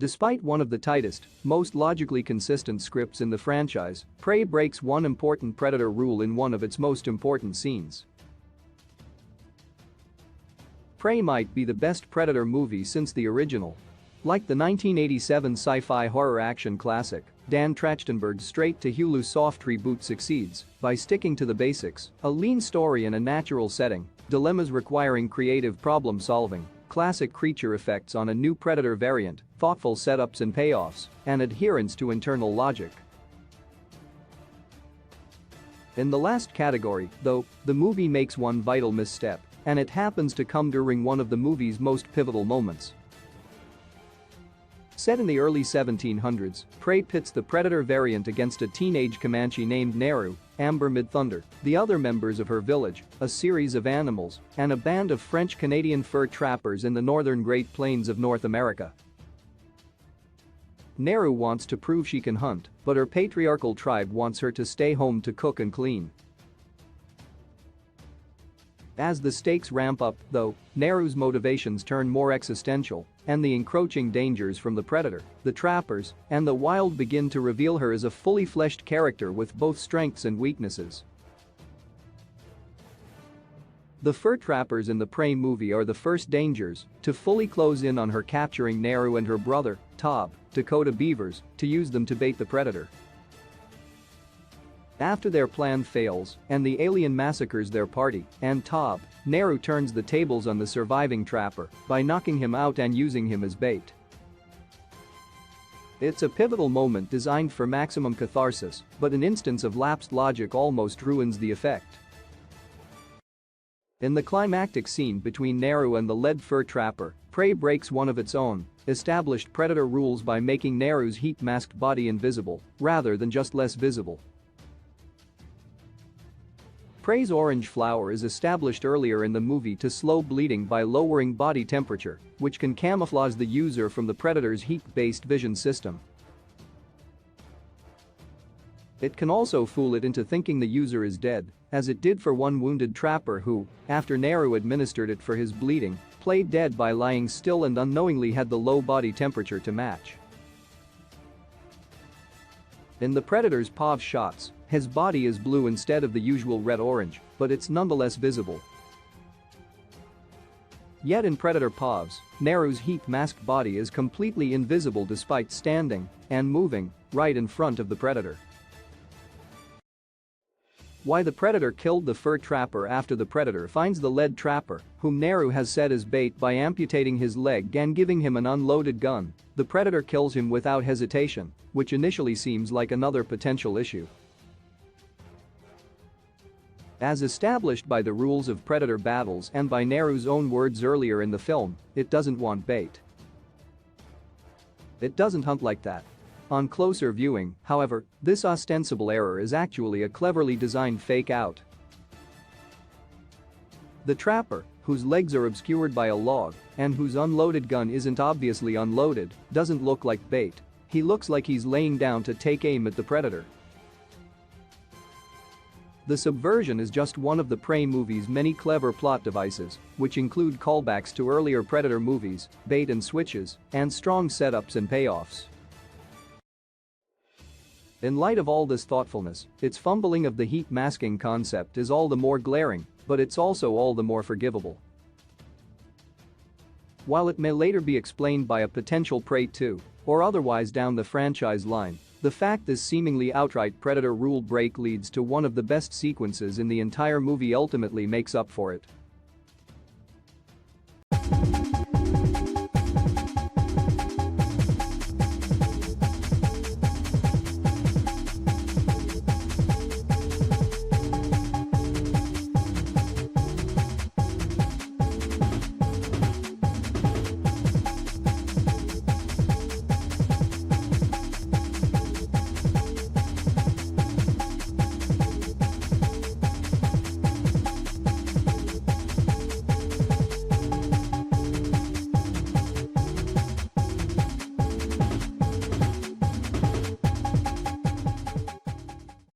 Despite one of the tightest, most logically consistent scripts in the franchise, Prey breaks one important Predator rule in one of its most important scenes. Prey might be the best Predator movie since the original. Like the 1987 sci-fi horror action classic, Dan Trachtenberg's straight-to-Hulu soft reboot succeeds by sticking to the basics, a lean story in a natural setting, dilemmas requiring creative problem-solving, classic creature effects on a new Predator variant, thoughtful setups and payoffs, and adherence to internal logic. In the last category, though, the movie makes one vital misstep, and it happens to come during one of the movie's most pivotal moments. Set in the early 1700s, Prey pits the Predator variant against a teenage Comanche named Naru, Amber Midthunder, the other members of her village, a series of animals, and a band of French-Canadian fur trappers in the northern Great Plains of North America. Naru wants to prove she can hunt, but her patriarchal tribe wants her to stay home to cook and clean. As the stakes ramp up, though, Naru's motivations turn more existential, and the encroaching dangers from the Predator, the trappers, and the wild begin to reveal her as a fully fleshed character with both strengths and weaknesses. The fur trappers in the Prey movie are the first dangers to fully close in on her, capturing Naru and her brother, Tob, Dakota beavers, to use them to bait the Predator. After their plan fails and the alien massacres their party and Tob, Naru turns the tables on the surviving trapper by knocking him out and using him as bait. It's a pivotal moment designed for maximum catharsis, but an instance of lapsed logic almost ruins the effect. In the climactic scene between Naru and the lead fur trapper, Prey breaks one of its own established Predator rules by making Naru's heat-masked body invisible rather than just less visible. Prey's orange flower is established earlier in the movie to slow bleeding by lowering body temperature, which can camouflage the user from the Predator's heat-based vision system. It can also fool it into thinking the user is dead, as it did for one wounded trapper who, after Naru administered it for his bleeding, played dead by lying still and unknowingly had the low body temperature to match. In the Predator's POV shots, his body is blue instead of the usual red-orange, but it's nonetheless visible. Yet in Predator POVs, Naru's heat-masked body is completely invisible despite standing and moving right in front of the Predator. Why the Predator killed the fur trapper? After the Predator finds the lead trapper, whom Naru has set as bait by amputating his leg and giving him an unloaded gun, the Predator kills him without hesitation, which initially seems like another potential issue. As established by the rules of Predator battles and by Naru's own words earlier in the film, it doesn't want bait. It doesn't hunt like that. On closer viewing, however, this ostensible error is actually a cleverly designed fake-out. The trapper, whose legs are obscured by a log and whose unloaded gun isn't obviously unloaded, doesn't look like bait. He looks like he's laying down to take aim at the Predator. The subversion is just one of the Prey movie's many clever plot devices, which include callbacks to earlier Predator movies, bait and switches, and strong setups and payoffs. In light of all this thoughtfulness, its fumbling of the heat masking concept is all the more glaring, but it's also all the more forgivable. While it may later be explained by a potential Prey 2 or otherwise down the franchise line, the fact this seemingly outright Predator rule break leads to one of the best sequences in the entire movie ultimately makes up for it.